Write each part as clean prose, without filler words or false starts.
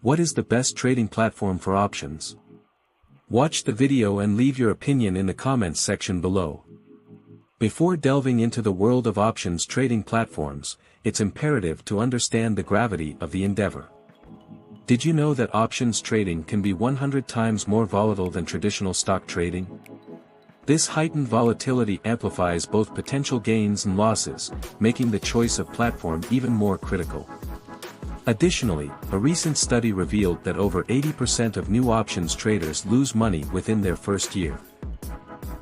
What is the best trading platform for options? Watch the video and leave your opinion in the comments section below. Before delving into the world of options trading platforms, it's imperative to understand the gravity of the endeavor. Did you know that options trading can be 100 times more volatile than traditional stock trading? This heightened volatility amplifies both potential gains and losses, making the choice of platform even more critical. Additionally, a recent study revealed that over 80% of new options traders lose money within their first year.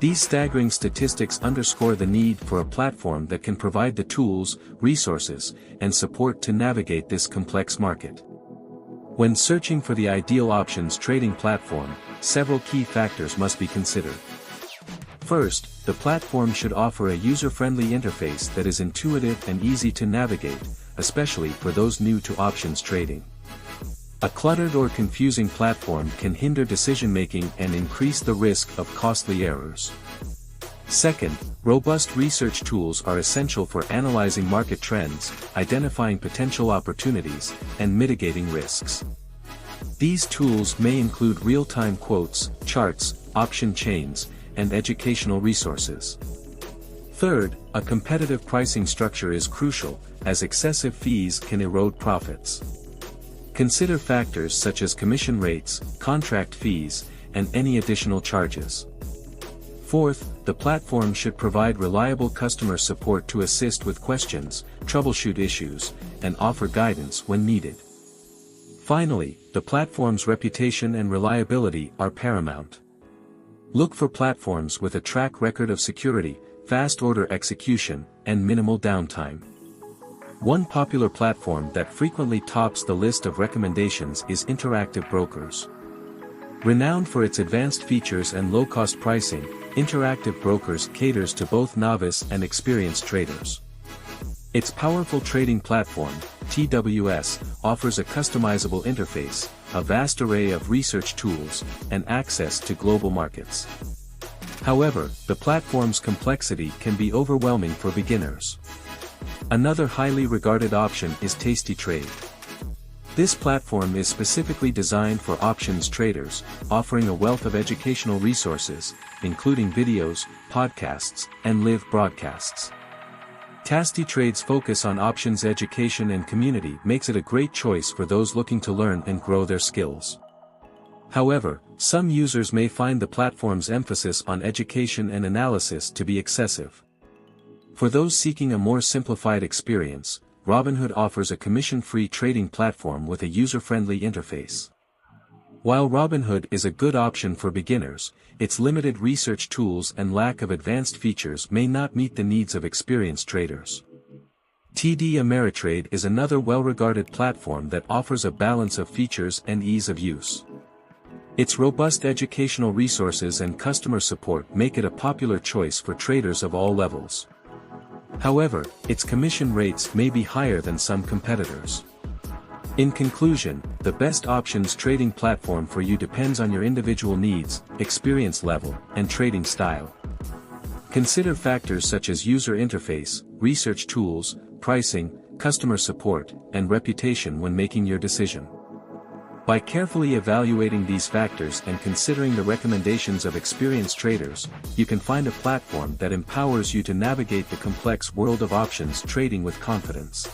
These staggering statistics underscore the need for a platform that can provide the tools, resources, and support to navigate this complex market. When searching for the ideal options trading platform, several key factors must be considered. First, the platform should offer a user-friendly interface that is intuitive and easy to navigate, especially for those new to options trading. A cluttered or confusing platform can hinder decision-making and increase the risk of costly errors. Second, robust research tools are essential for analyzing market trends, identifying potential opportunities, and mitigating risks. These tools may include real-time quotes, charts, option chains, and educational resources. Third, a competitive pricing structure is crucial, as excessive fees can erode profits. Consider factors such as commission rates, contract fees, and any additional charges. Fourth, the platform should provide reliable customer support to assist with questions, troubleshoot issues, and offer guidance when needed. Finally, the platform's reputation and reliability are paramount. Look for platforms with a track record of security, fast order execution, and minimal downtime. One popular platform that frequently tops the list of recommendations is Interactive Brokers. Renowned for its advanced features and low-cost pricing, Interactive Brokers caters to both novice and experienced traders. Its powerful trading platform, TWS, offers a customizable interface, a vast array of research tools, and access to global markets. However, the platform's complexity can be overwhelming for beginners. Another highly regarded option is tastytrade. This platform is specifically designed for options traders, offering a wealth of educational resources, including videos, podcasts, and live broadcasts. tastytrade's focus on options education and community makes it a great choice for those looking to learn and grow their skills. However, some users may find the platform's emphasis on education and analysis to be excessive. For those seeking a more simplified experience, Robinhood offers a commission-free trading platform with a user-friendly interface. While Robinhood is a good option for beginners, its limited research tools and lack of advanced features may not meet the needs of experienced traders. TD Ameritrade is another well-regarded platform that offers a balance of features and ease of use. Its robust educational resources and customer support make it a popular choice for traders of all levels. However, its commission rates may be higher than some competitors. In conclusion, the best options trading platform for you depends on your individual needs, experience level, and trading style. Consider factors such as user interface, research tools, pricing, customer support, and reputation when making your decision. By carefully evaluating these factors and considering the recommendations of experienced traders, you can find a platform that empowers you to navigate the complex world of options trading with confidence.